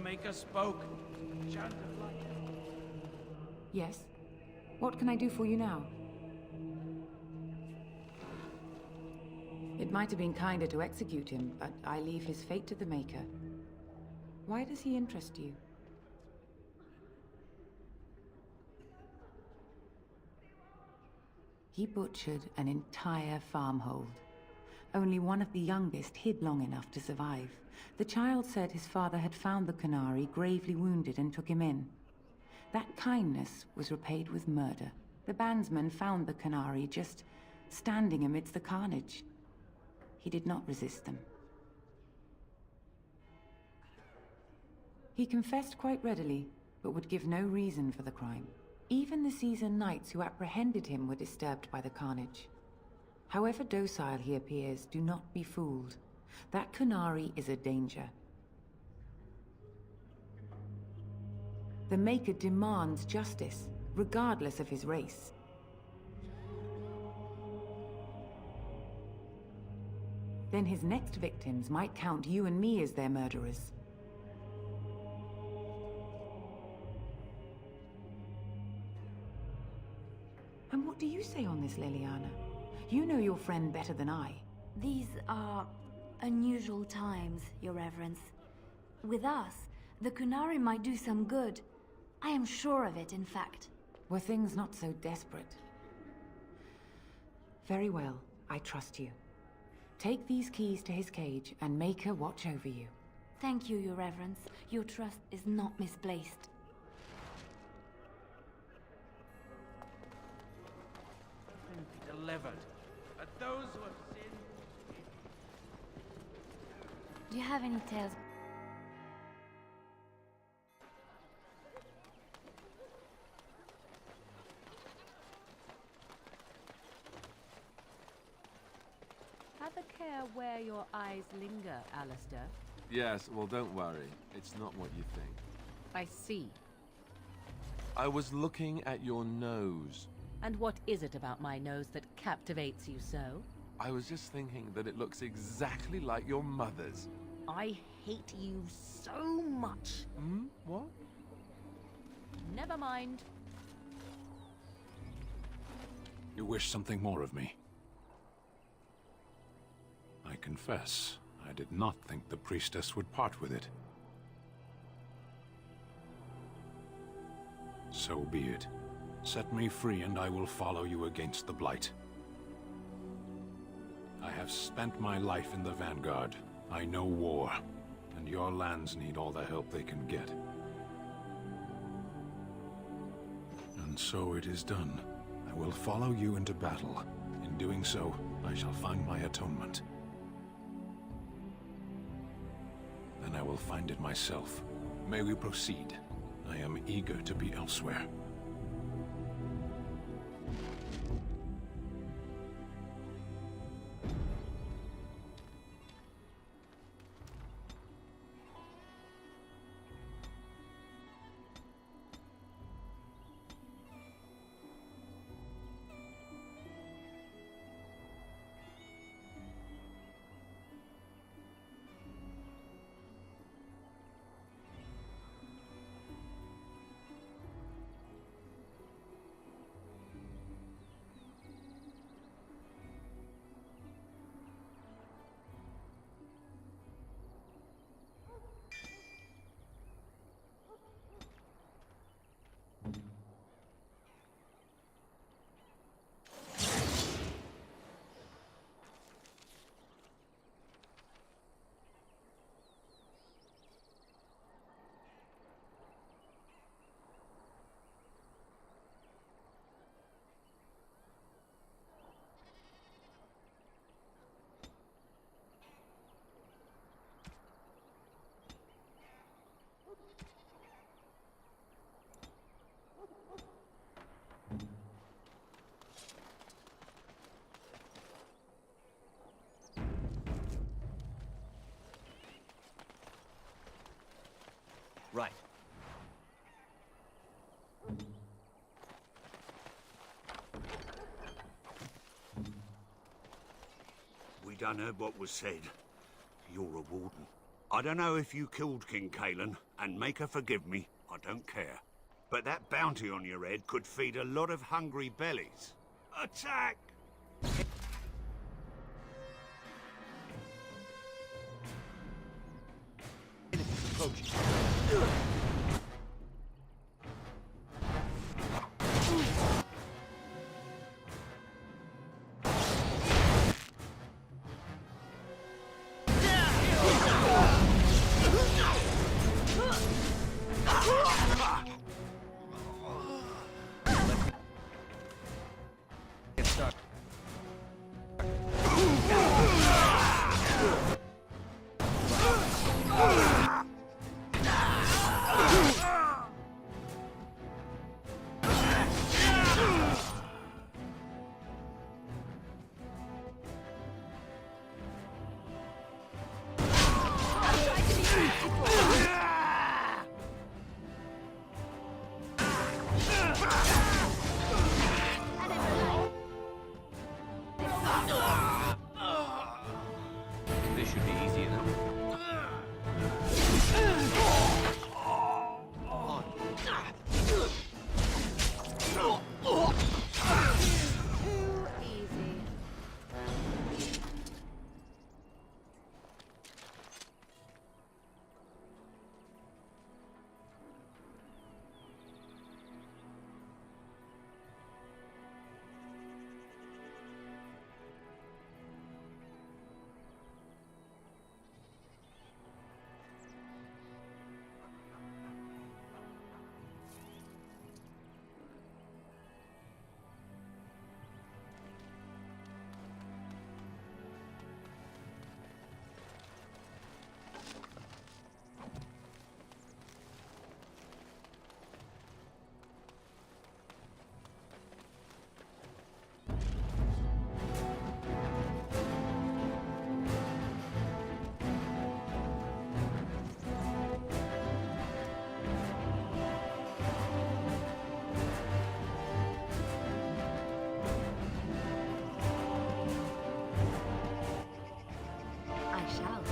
Maker spoke. Chant of light. Yes? What can I do for you now? It might have been kinder to execute him, but I leave his fate to the Maker. Why does he interest you? He butchered an entire farmhold. Only one of the youngest hid long enough to survive. The child said his father had found the Qunari gravely wounded and took him in. That kindness was repaid with murder. The bandsman found the Qunari just standing amidst the carnage. He did not resist them. He confessed quite readily, but would give no reason for the crime. Even the seasoned knights who apprehended him were disturbed by the carnage. However docile he appears, do not be fooled. That Qunari is a danger. The Maker demands justice, regardless of his race. Then his next victims might count you and me as their murderers. And what do you say on this, Leliana? You know your friend better than I. These are unusual times, Your Reverence. With us, the Qunari might do some good. I am sure of it, in fact. Were things not so desperate? Very well, I trust you. Take these keys to his cage and Maker watch over you. Thank you, Your Reverence. Your trust is not misplaced. Be delivered. But those who have sinned. Do you have any tales? Have a care where your eyes linger, Alistair. Yes, well, don't worry. It's not what you think. I see. I was looking at your nose. And what is it about my nose that captivates you so? I was just thinking that it looks exactly like your mother's. I hate you so much. Hmm? What? Never mind. You wish something more of me? I confess, I did not think the priestess would part with it. So be it. Set me free and I will follow you against the Blight. I have spent my life in the Vanguard. I know war, and your lands need all the help they can get. And so it is done. I will follow you into battle. In doing so, I shall find my atonement. Then I will find it myself. May we proceed? I am eager to be elsewhere. Right. We done heard what was said. You're a warden. I don't know if you killed King Kalen, and make her forgive me, I don't care. But that bounty on your head could feed a lot of hungry bellies. Attack! This should be easy enough. Too easy. I shall.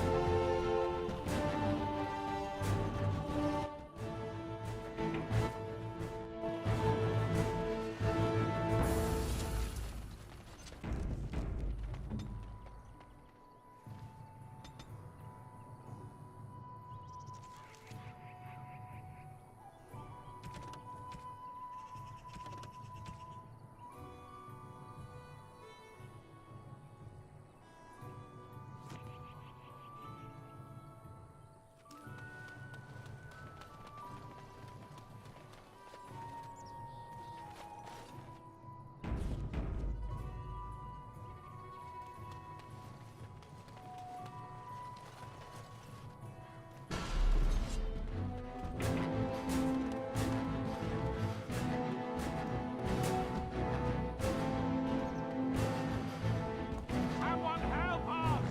Someone help us!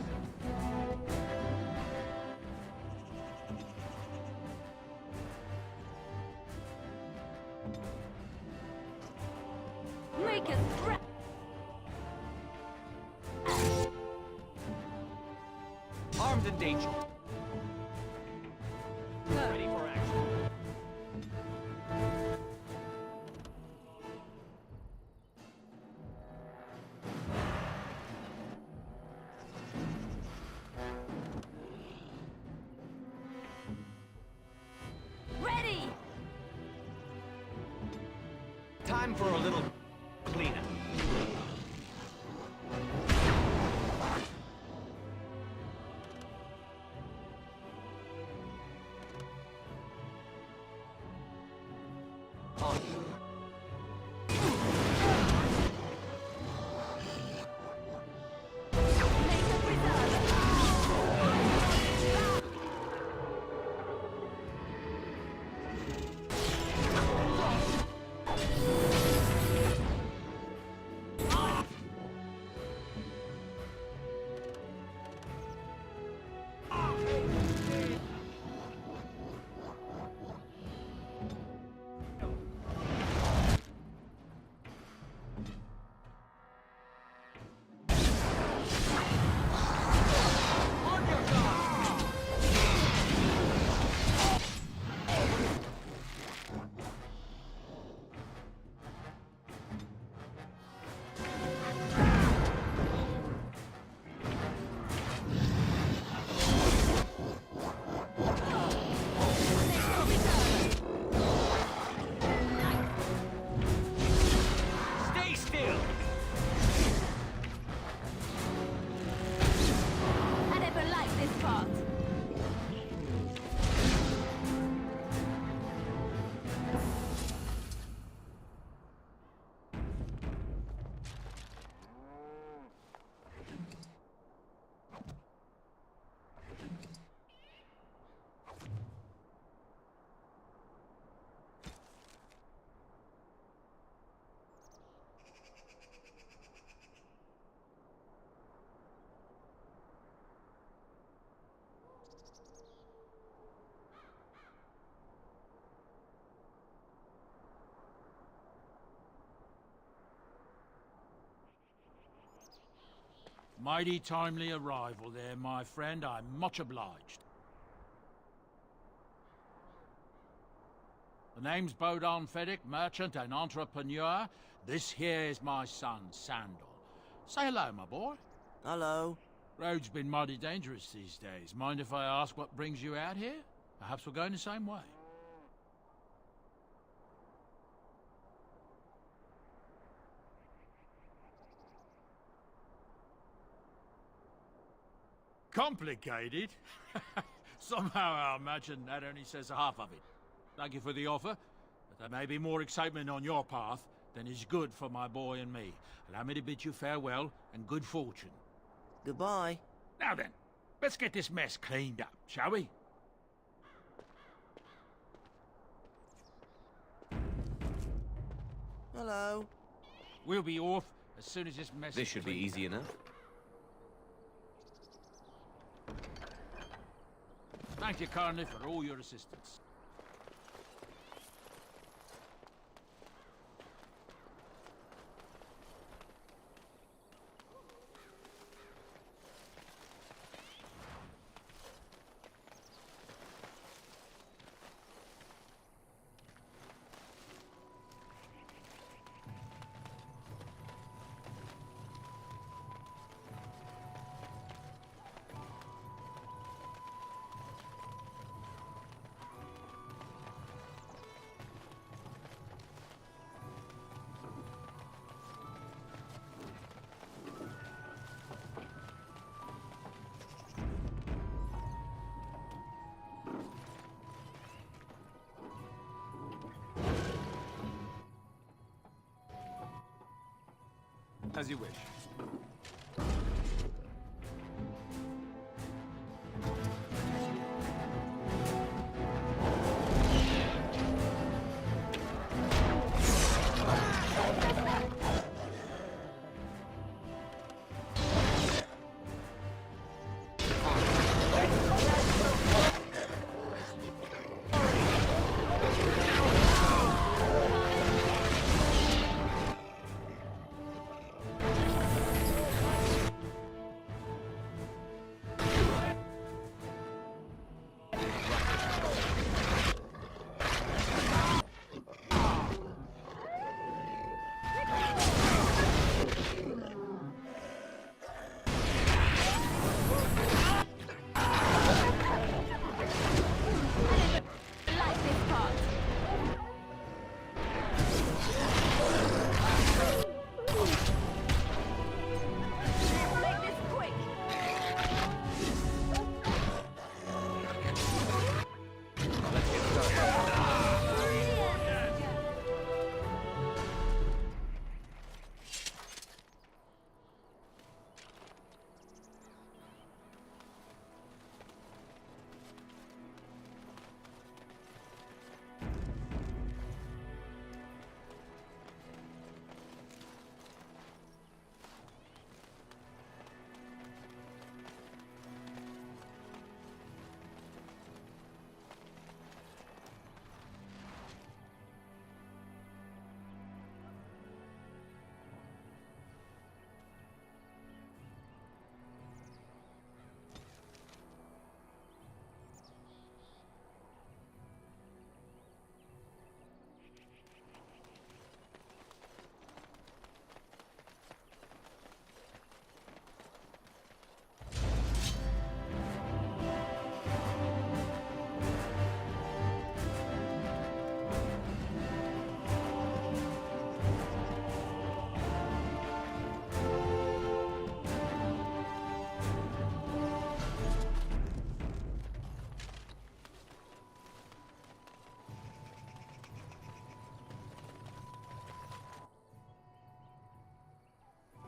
Make a threat! Armed and danger. Ready for action. Ready! Time for a little cleanup. On you. Make a reserve! Mighty timely arrival there, my friend. I'm much obliged. The name's Bodon Fedek, merchant and entrepreneur. This here is my son, Sandal. Say hello, my boy. Hello. Road's been mighty dangerous these days. Mind if I ask what brings you out here? Perhaps we're going the same way. Complicated? Somehow I imagine that only says half of it. Thank you for the offer, but there may be more excitement on your path than is good for my boy and me. Allow me to bid you farewell and good fortune. Goodbye. Now then, let's get this mess cleaned up, shall we? Hello. We'll be off as soon as this mess This is should be cleaned easy up. enough. Thank you kindly for all your assistance. As you wish.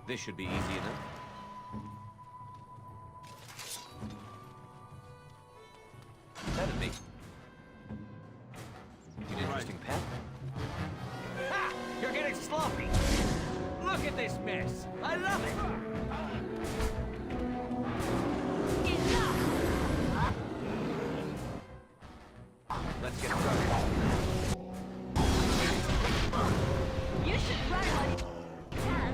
This should be easy enough. That'd be an interesting pet. Ha! You're getting sloppy! Look at this mess! I love it! Let's get started. You should run while you can.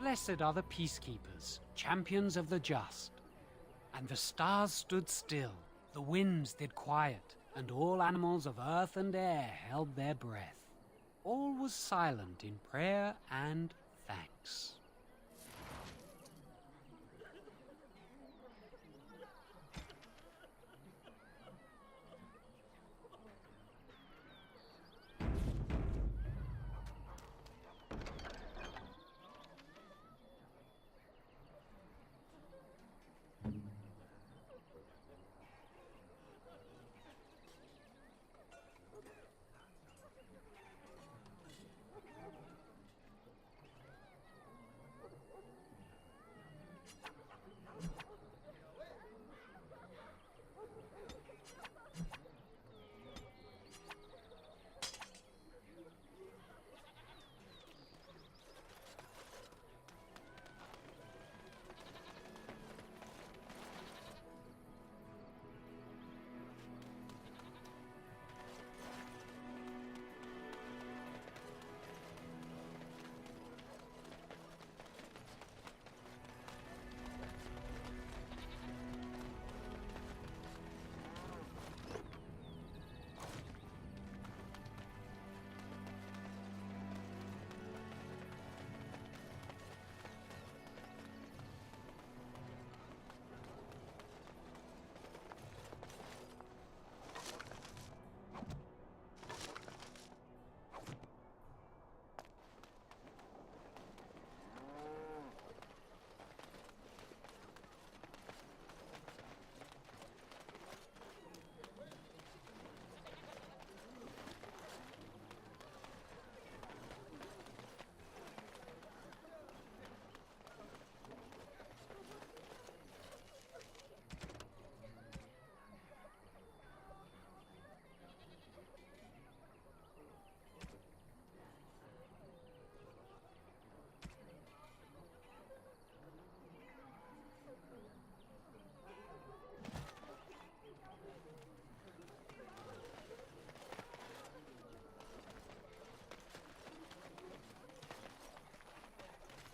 Blessed are the peacekeepers, champions of the just. And the stars stood still, the winds did quiet, and all animals of earth and air held their breath. All was silent in prayer and thanks.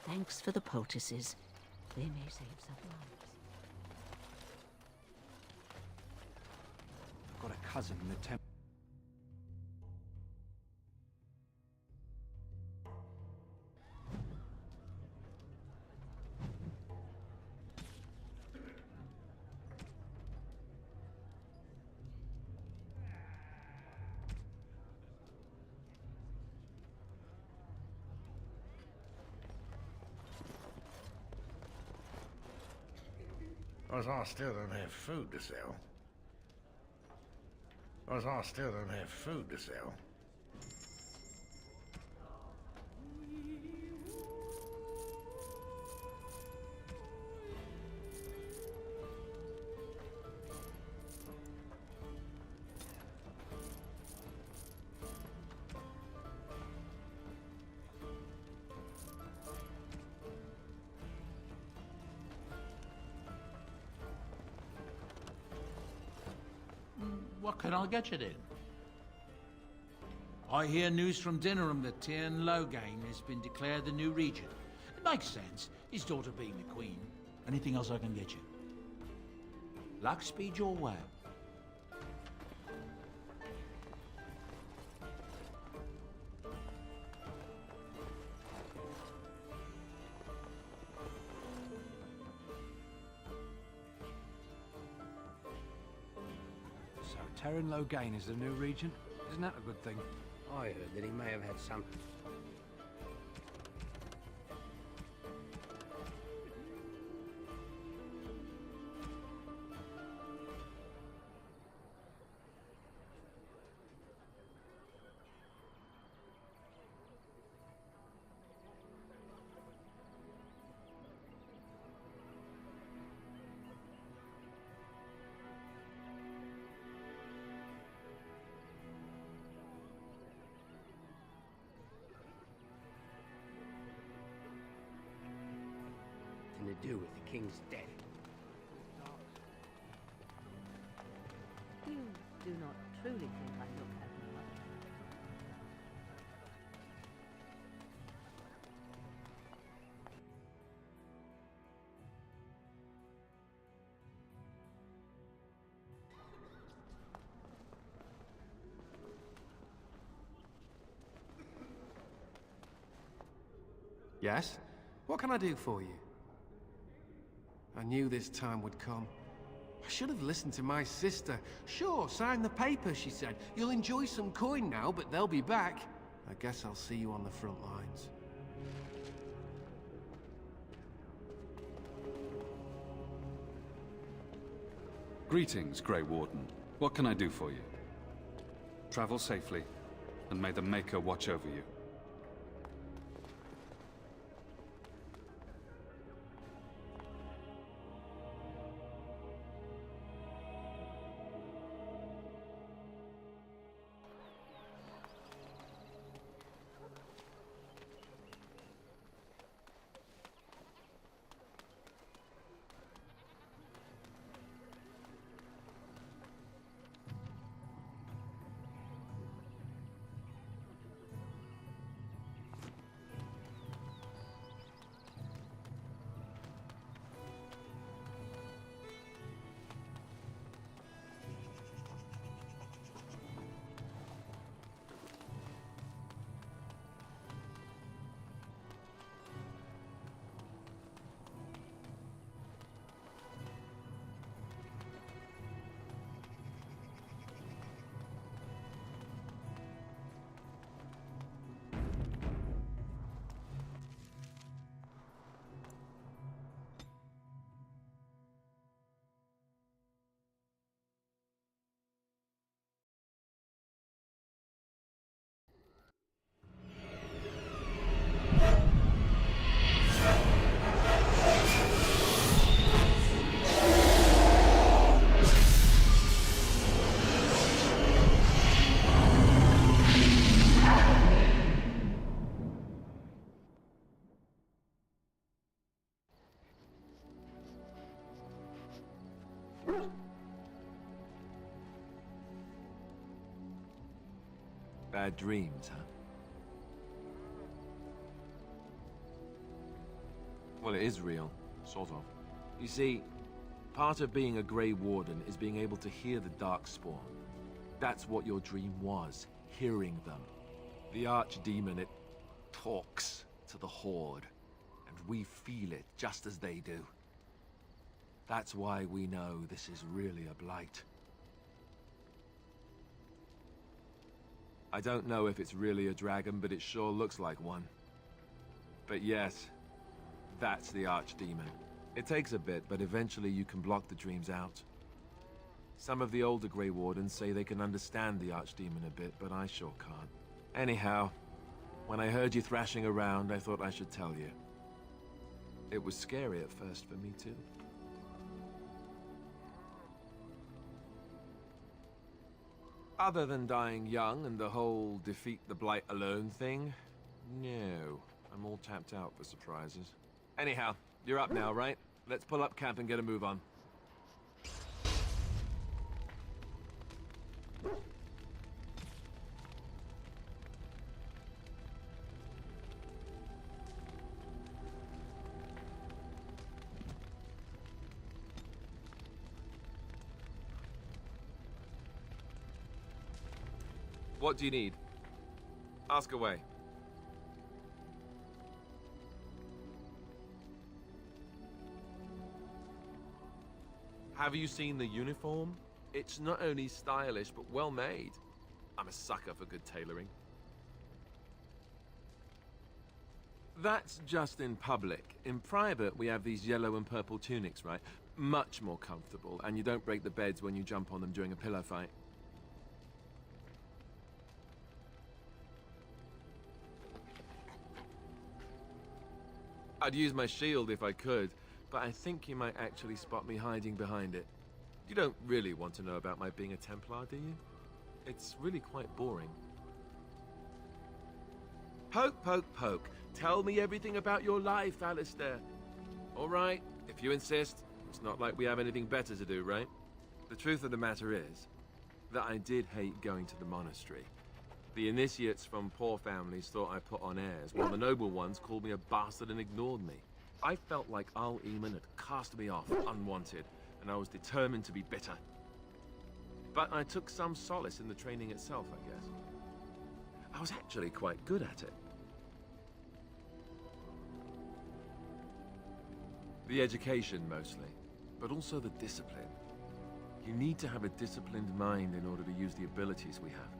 Thanks for the poultices. They may save some lives. I've got a cousin in the temple. I still don't have food to sell. I still don't have food to sell. What can I get you then? I hear news from Dinnerham that Tyrn Loghain has been declared the new regent. It makes sense, his daughter being the queen. Anything else I can get you? Luck speed your way. Tyrn Loghain is the new regent. Isn't that a good thing? I heard that he may have had some... to do with the king's death. You do not truly think I look happy, mother. Yes? What can I do for you? I knew this time would come. I should have listened to my sister. Sure, sign the paper, she said. You'll enjoy some coin now, but they'll be back. I guess I'll see you on the front lines. Greetings, Grey Warden. What can I do for you? Travel safely, and may the Maker watch over you. Bad dreams, huh? Well, it is real, sort of. You see, part of being a Grey Warden is being able to hear the Darkspawn. That's what your dream was, hearing them. The Archdemon, it talks to the Horde, and we feel it just as they do. That's why we know this is really a blight. I don't know if it's really a dragon, but it sure looks like one. But yes, that's the Archdemon. It takes a bit, but eventually you can block the dreams out. Some of the older Grey Wardens say they can understand the Archdemon a bit, but I sure can't. Anyhow, when I heard you thrashing around, I thought I should tell you. It was scary at first for me, too. Other than dying young and the whole defeat the Blight alone thing, no. I'm all tapped out for surprises. Anyhow, you're up now, right? Let's pull up camp and get a move on. What do you need? Ask away. Have you seen the uniform? It's not only stylish, but well made. I'm a sucker for good tailoring. That's just in public. In private, we have these yellow and purple tunics, right? Much more comfortable, and you don't break the beds when you jump on them during a pillow fight. I'd use my shield if I could, but I think you might actually spot me hiding behind it. You don't really want to know about my being a Templar, do you? It's really quite boring. Poke, poke, poke. Tell me everything about your life, Alistair. All right, if you insist. It's not like we have anything better to do, right? The truth of the matter is that I did hate going to the monastery. The initiates from poor families thought I put on airs, while the noble ones called me a bastard and ignored me. I felt like Al Eamon had cast me off, unwanted, and I was determined to be bitter. But I took some solace in the training itself, I guess. I was actually quite good at it. The education, mostly. But also the discipline. You need to have a disciplined mind in order to use the abilities we have.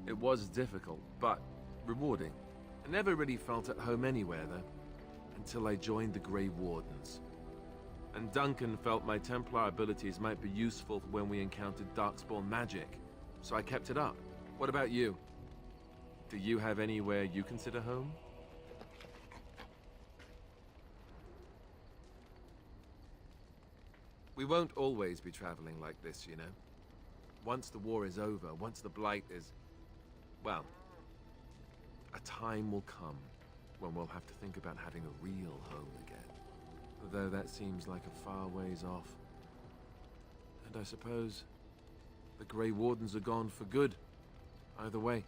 It was difficult, but rewarding. I never really felt at home anywhere, though, until I joined the Grey Wardens. And Duncan felt my Templar abilities might be useful when we encountered Darkspawn magic, so I kept it up. What about you? Do you have anywhere you consider home? We won't always be traveling like this, you know. Once the war is over, once the Blight is... well, a time will come when we'll have to think about having a real home again. Though that seems like a far ways off. And I suppose the Grey Wardens are gone for good, either way.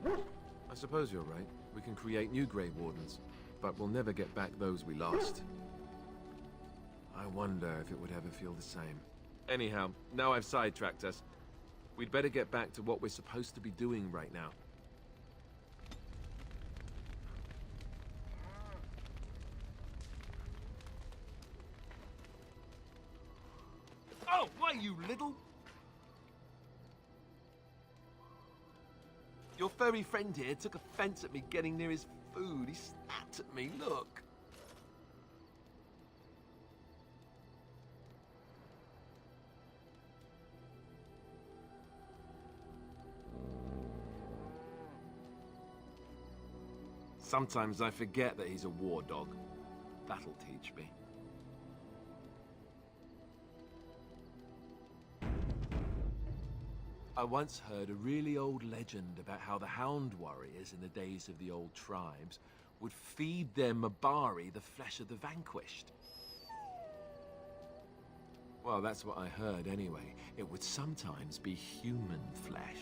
I suppose you're right. We can create new Grey Wardens, but we'll never get back those we lost. I wonder if it would ever feel the same. Anyhow, now I've sidetracked us. We'd better get back to what we're supposed to be doing right now. Oh, why, you little... Your furry friend here took offense at me getting near his food. He snapped at me, look. Sometimes I forget that he's a war dog. That'll teach me. I once heard a really old legend about how the Hound warriors in the days of the old tribes would feed their Mabari the flesh of the vanquished. Well, that's what I heard anyway. It would sometimes be human flesh.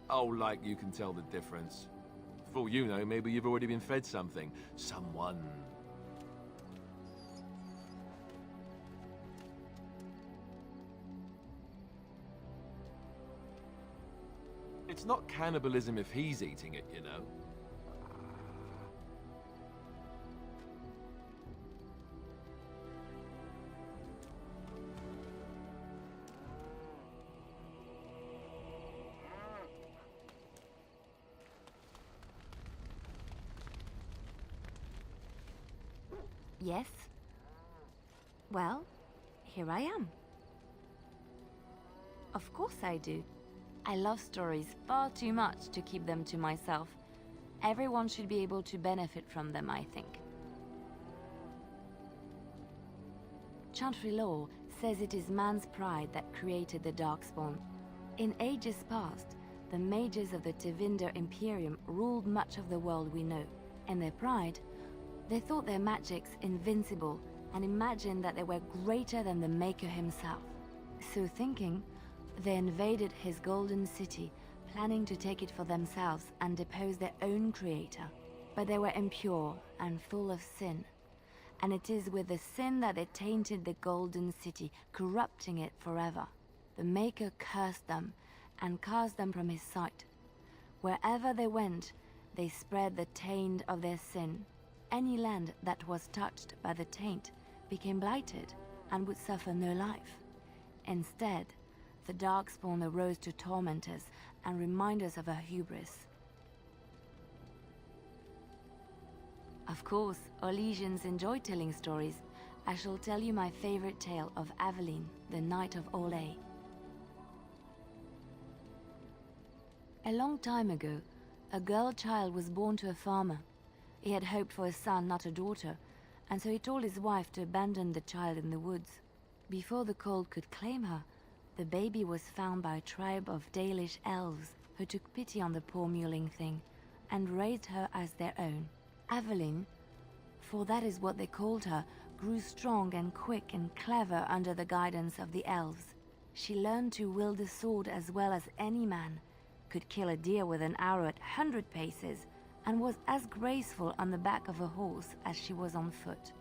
Oh, like you can tell the difference. For all you know, maybe you've already been fed something. Someone. It's not cannibalism if he's eating it, you know. Yes? Well, here I am. Of course I do. I love stories far too much to keep them to myself. Everyone should be able to benefit from them, I think. Chantry lore says it is man's pride that created the Darkspawn. In ages past, the mages of the Tevinter Imperium ruled much of the world we know. In their pride, they thought their magics invincible and imagined that they were greater than the Maker himself. So thinking, they invaded his golden city, planning to take it for themselves and depose their own creator. But they were impure and full of sin. And it is with the sin that they tainted the golden city, corrupting it forever. The Maker cursed them and cast them from his sight. Wherever they went, they spread the taint of their sin. Any land that was touched by the taint became blighted and would suffer no life. Instead, the Darkspawn arose to torment us and remind us of our hubris. Of course, Orlesians enjoy telling stories. I shall tell you my favorite tale of Aveline, the Knight of Orlais. A long time ago, a girl child was born to a farmer. He had hoped for a son, not a daughter, and so he told his wife to abandon the child in the woods. Before the cold could claim her, the baby was found by a tribe of Dalish elves who took pity on the poor mewling thing and raised her as their own. Aveline, for that is what they called her, grew strong and quick and clever under the guidance of the elves. She learned to wield a sword as well as any man, could kill a deer with an arrow at 100 paces, and was as graceful on the back of a horse as she was on foot.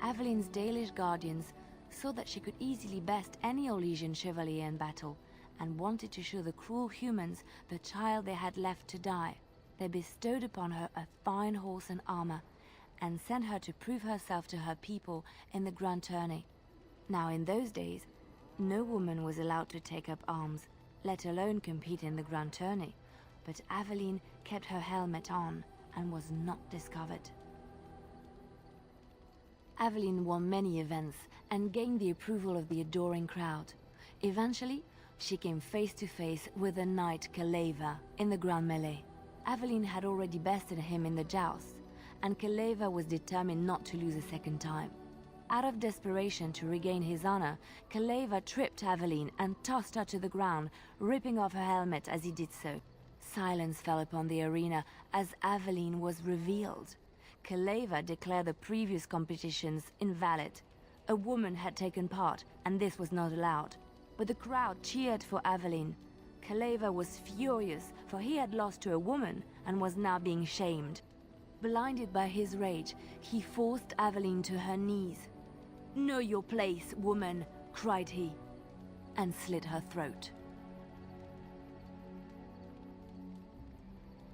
Aveline's Dalish guardians saw that she could easily best any Orlesian chevalier in battle, and wanted to show the cruel humans the child they had left to die. They bestowed upon her a fine horse and armor, and sent her to prove herself to her people in the grand tourney. Now in those days, no woman was allowed to take up arms, let alone compete in the grand tourney, but Aveline kept her helmet on and was not discovered. Aveline won many events and gained the approval of the adoring crowd. Eventually, she came face to face with the knight Kaleva in the grand melee. Aveline had already bested him in the joust, and Kaleva was determined not to lose a second time. Out of desperation to regain his honor, Kaleva tripped Aveline and tossed her to the ground, ripping off her helmet as he did so. Silence fell upon the arena as Aveline was revealed. Kaleva declared the previous competitions invalid. A woman had taken part, and this was not allowed. But the crowd cheered for Aveline. Kaleva was furious, for he had lost to a woman and was now being shamed. Blinded by his rage, he forced Aveline to her knees. "Know your place, woman," cried he, and slit her throat.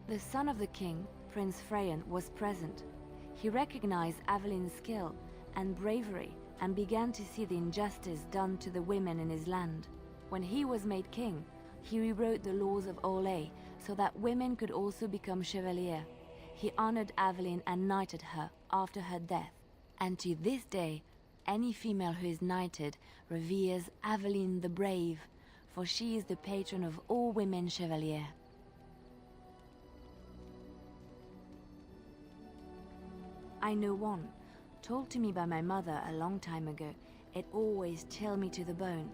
The son of the king, Prince Freyan, was present. He recognized Aveline's skill and bravery and began to see the injustice done to the women in his land. When he was made king, he rewrote the laws of Orlais so that women could also become chevalier. He honored Aveline and knighted her after her death. And to this day, any female who is knighted reveres Aveline the Brave, for she is the patron of all women chevalier. I know one, told to me by my mother a long time ago. It always chilled me to the bone.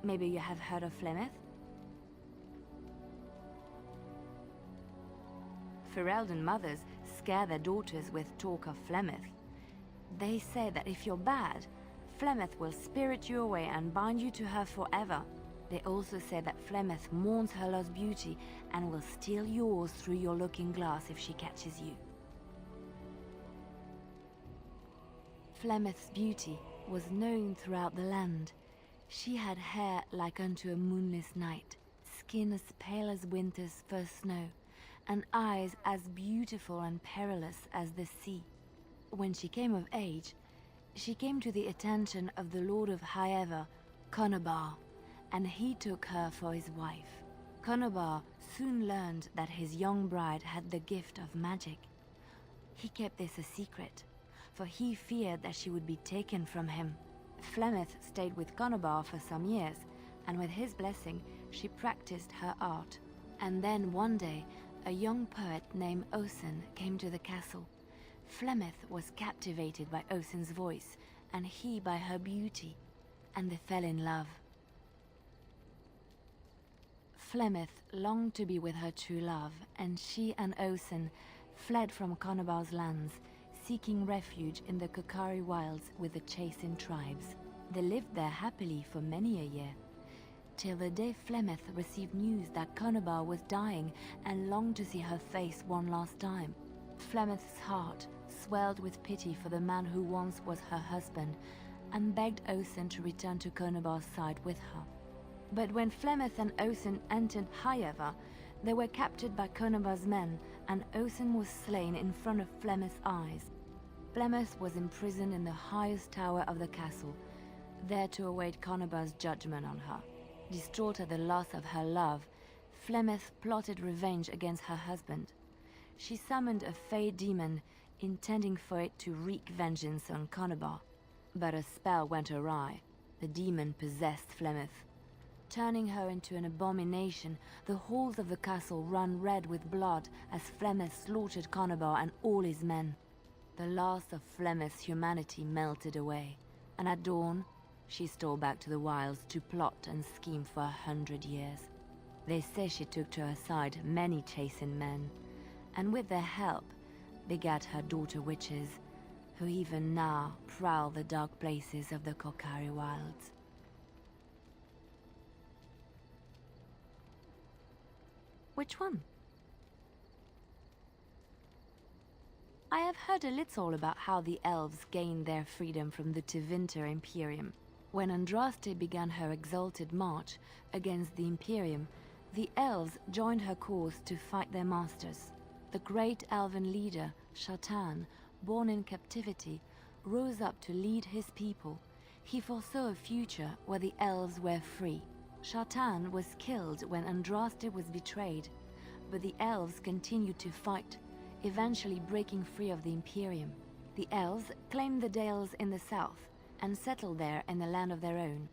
Maybe you have heard of Flemeth? Ferelden mothers scare their daughters with talk of Flemeth. They say that if you're bad, Flemeth will spirit you away and bind you to her forever. They also say that Flemeth mourns her lost beauty and will steal yours through your looking glass if she catches you. Flemeth's beauty was known throughout the land. She had hair like unto a moonless night, skin as pale as winter's first snow, and eyes as beautiful and perilous as the sea. When she came of age, she came to the attention of the Lord of Highever, Conobar, and he took her for his wife. Conobar soon learned that his young bride had the gift of magic. He kept this a secret, for he feared that she would be taken from him. Flemeth stayed with Conobar for some years, and with his blessing, she practiced her art. And then one day, a young poet named Osen came to the castle. Flemeth was captivated by Osen's voice, and he by her beauty, and they fell in love. Flemeth longed to be with her true love, and she and Osen fled from Conobar's lands, seeking refuge in the Kokari wilds with the Chasing tribes. They lived there happily for many a year, till the day Flemeth received news that Conobar was dying and longed to see her face one last time. Flemeth's heart swelled with pity for the man who once was her husband, and begged Osen to return to Conobar's side with her. But when Flemeth and Osen entered Highever, they were captured by Conobar's men, and Osen was slain in front of Flemeth's eyes. Flemeth was imprisoned in the highest tower of the castle, there to await Conobar's judgment on her. Distraught at the loss of her love, Flemeth plotted revenge against her husband. She summoned a fey demon, intending for it to wreak vengeance on Conobar. But a spell went awry. The demon possessed Flemeth. Turning her into an abomination, the halls of the castle ran red with blood as Flemeth slaughtered Conobar and all his men. The last of Flemeth's humanity melted away, and at dawn, she stole back to the wilds to plot and scheme for 100 years. They say she took to her side many Chasing men, and with their help, begat her daughter witches, who even now prowl the dark places of the Kokari wilds. Which one? I have heard a little about how the elves gained their freedom from the Tevinter Imperium. When Andraste began her exalted march against the Imperium, the elves joined her cause to fight their masters. The great elven leader, Shatan, born in captivity, rose up to lead his people. He foresaw a future where the elves were free. Shatan was killed when Andraste was betrayed, but the elves continued to fight, eventually breaking free of the Imperium. The elves claimed the Dales in the south and settled there in the land of their own.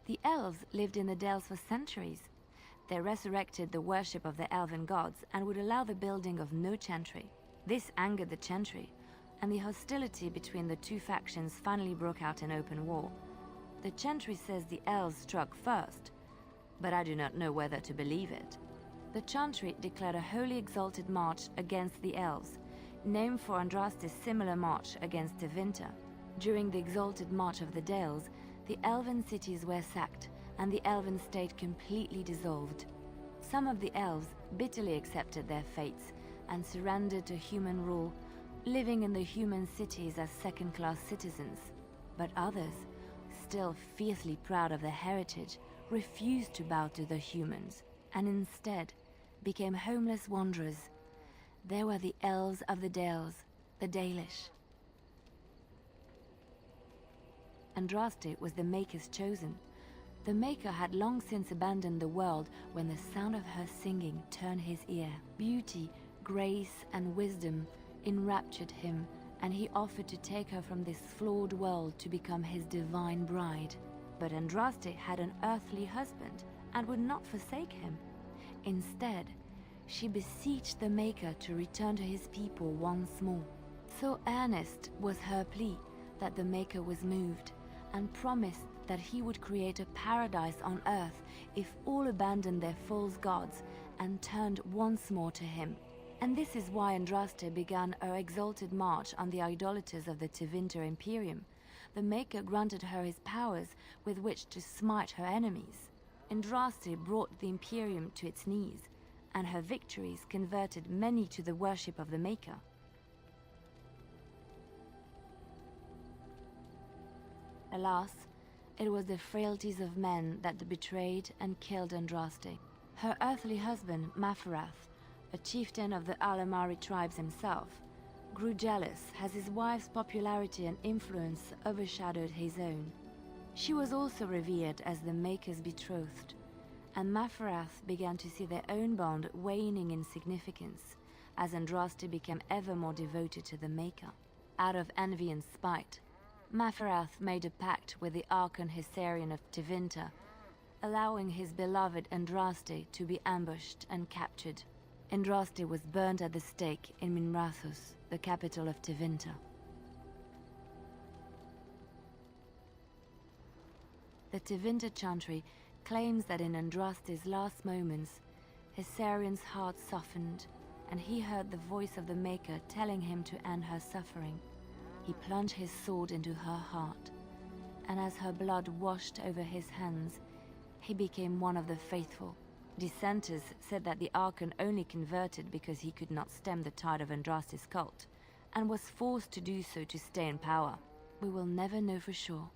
The elves lived in the Dales for centuries. They resurrected the worship of the elven gods and would allow the building of no chantry. This angered the chantry, and the hostility between the two factions finally broke out in open war. The chantry says the elves struck first, but I do not know whether to believe it. The chantry declared a wholly exalted march against the elves, named for Andraste's similar march against Tevinter. During the exalted march of the Dales, the elven cities were sacked, and the elven state completely dissolved. Some of the elves bitterly accepted their fates and surrendered to human rule, living in the human cities as second-class citizens. But others, still fiercely proud of their heritage, refused to bow to the humans, and instead became homeless wanderers. They were the elves of the Dales, the Dalish. Andraste was the Maker's chosen. The Maker had long since abandoned the world when the sound of her singing turned his ear. Beauty, grace, and wisdom enraptured him, and he offered to take her from this flawed world to become his divine bride. But Andraste had an earthly husband and would not forsake him. Instead, she beseeched the Maker to return to his people once more. So earnest was her plea that the Maker was moved, and promised that he would create a paradise on earth if all abandoned their false gods and turned once more to him. And this is why Andraste began her exalted march on the idolaters of the Tevinter Imperium. The Maker granted her his powers with which to smite her enemies. Andraste brought the Imperium to its knees, and her victories converted many to the worship of the Maker. Alas, it was the frailties of men that betrayed and killed Andraste. Her earthly husband, Maferath, a chieftain of the Alamari tribes himself, grew jealous as his wife's popularity and influence overshadowed his own. She was also revered as the Maker's betrothed, and Maferath began to see their own bond waning in significance as Andraste became ever more devoted to the Maker. Out of envy and spite, Maferath made a pact with the Archon Hessarian of Tevinter, allowing his beloved Andraste to be ambushed and captured. Andraste was burned at the stake in Minrathous, the capital of Tevinter. The Tevinter Chantry claims that in Andraste's last moments, Hessarian's heart softened, and he heard the voice of the Maker telling him to end her suffering. He plunged his sword into her heart, and as her blood washed over his hands, he became one of the faithful. Dissenters said that the Archon only converted because he could not stem the tide of Andraste's cult, and was forced to do so to stay in power. We will never know for sure.